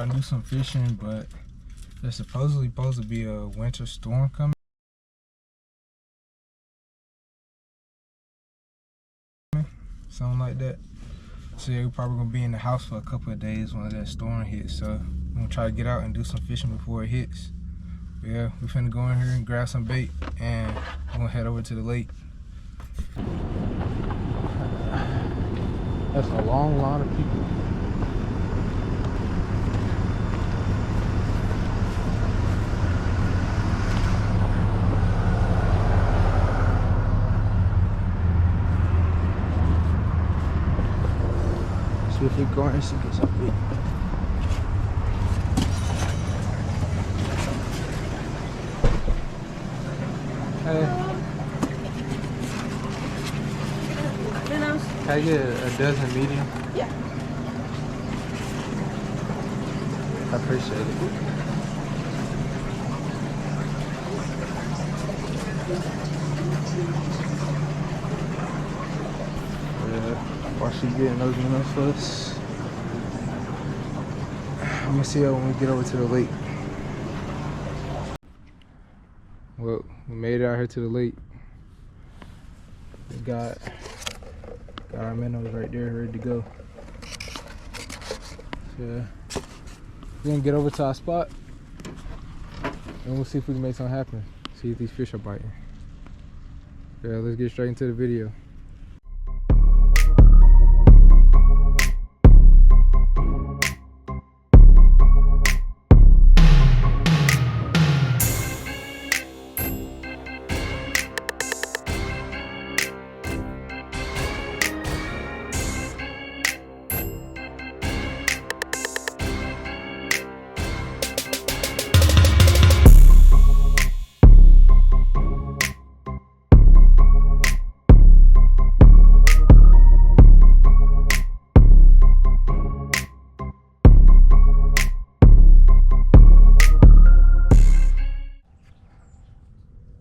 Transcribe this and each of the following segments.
out and do some fishing, but there's supposedly supposed to be a winter storm coming. Something like that. So yeah, we're probably gonna be in the house for a couple of days when that storm hits. So I'm gonna try to get out and do some fishing before it hits. But yeah, we're finna go in here and grab some bait, and we're gonna head over to the lake. That's a long line of people. See if we go and see get some bait. Hey. Can I get a dozen medium? Yeah. I appreciate it. While she's getting those minnows for us, I'm gonna see her when we get over to the lake. Well, we made it out here to the lake. We got our minnows right there ready to go. So we're gonna get over to our spot and we'll see if we can make something happen. See if these fish are biting. Yeah, let's get straight into the video.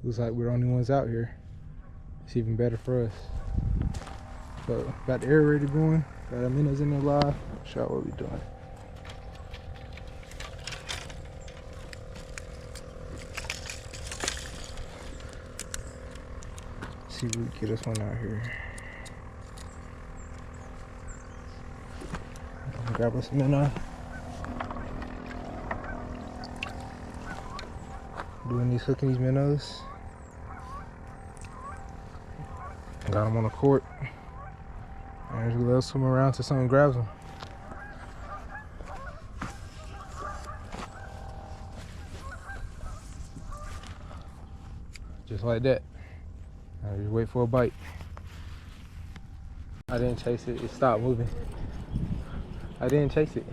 Looks like we're the only ones out here. It's even better for us. So, got the air ready going. Got our minnows in there live. Show you what we're doing. See if we can get this one out here. Grab us a minnow. Hooking these minnows. Got them on the court. And just let us swim around till someone grabs them. Just like that. Now just wait for a bite. I didn't chase it. It stopped moving. I didn't chase it.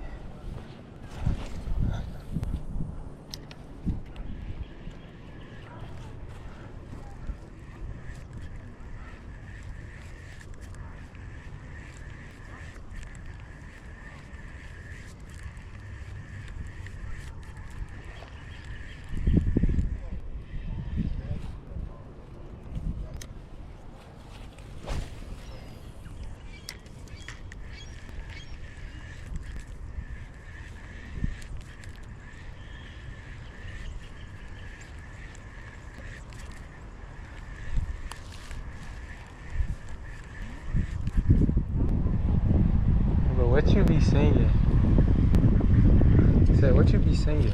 What you be singing? Say, what you be singing?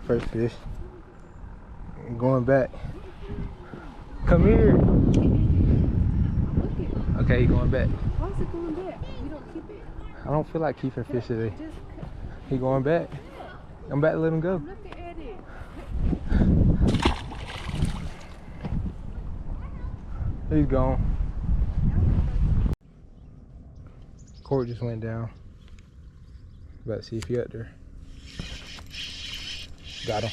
First fish. Going back. Come here. Okay, going back. Why is it going back? We don't keep it. I don't feel like keeping fish today. He going back? I'm about to let him go. Look at it. He's gone. Court just went down. About to see if he up there. Got him.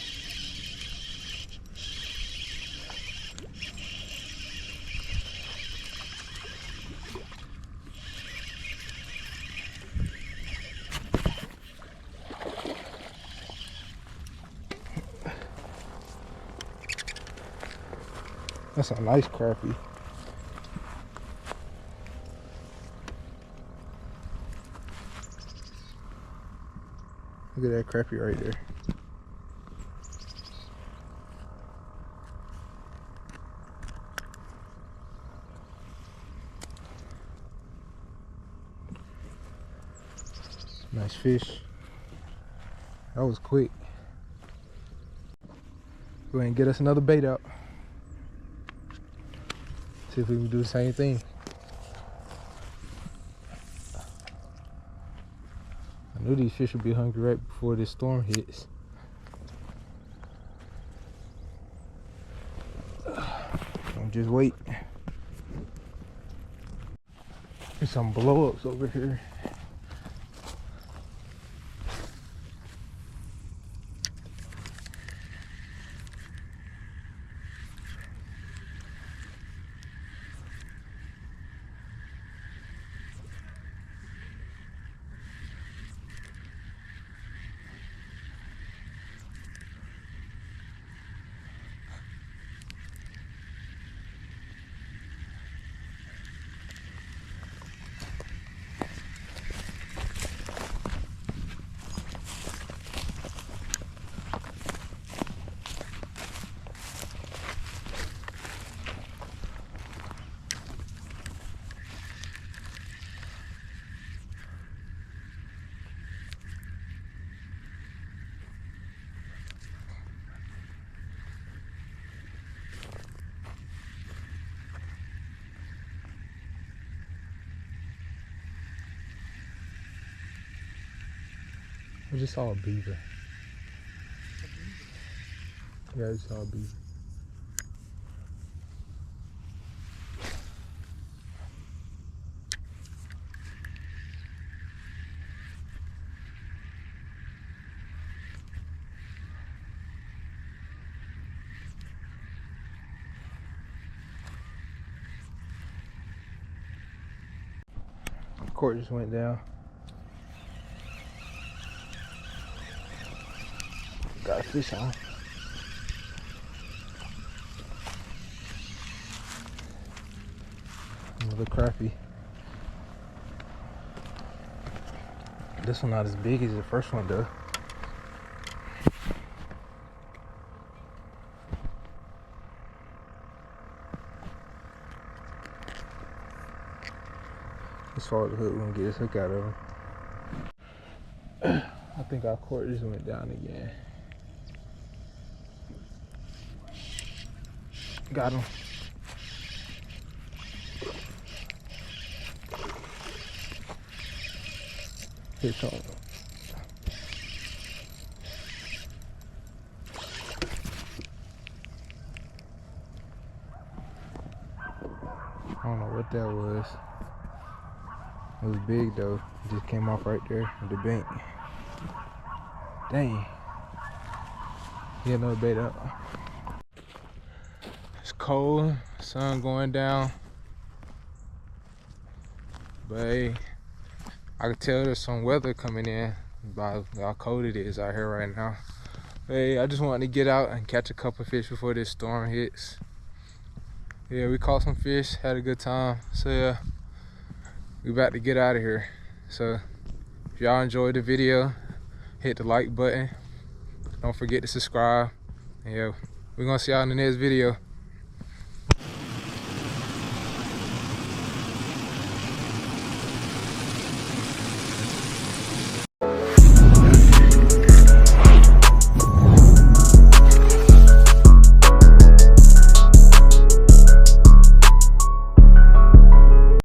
That's a nice crappie. Look at that crappie right there. Nice fish. That was quick. Go ahead and get us another bait out. See if we can do the same thing. I knew these fish would be hungry right before this storm hits. Don't just wait. There's some blow-ups over here. I just saw a beaver. Yeah, I just saw a beaver. Court just went down. Got a fish on. Another crappie. This one not as big as the first one though. As far as the hook, we're gonna get this hook out of him. I think our court just went down again. Got him. Fish on him. I don't know what that was. It was big though. It just came off right there at the bank. Dang. Get another bait up. It's cold, sun going down. But hey, I can tell there's some weather coming in by how cold it is out here right now. Hey, I just wanted to get out and catch a couple fish before this storm hits. Yeah, we caught some fish, had a good time. So yeah, we about to get out of here. So if y'all enjoyed the video, hit the like button. Don't forget to subscribe. And yeah, we're gonna see y'all in the next video.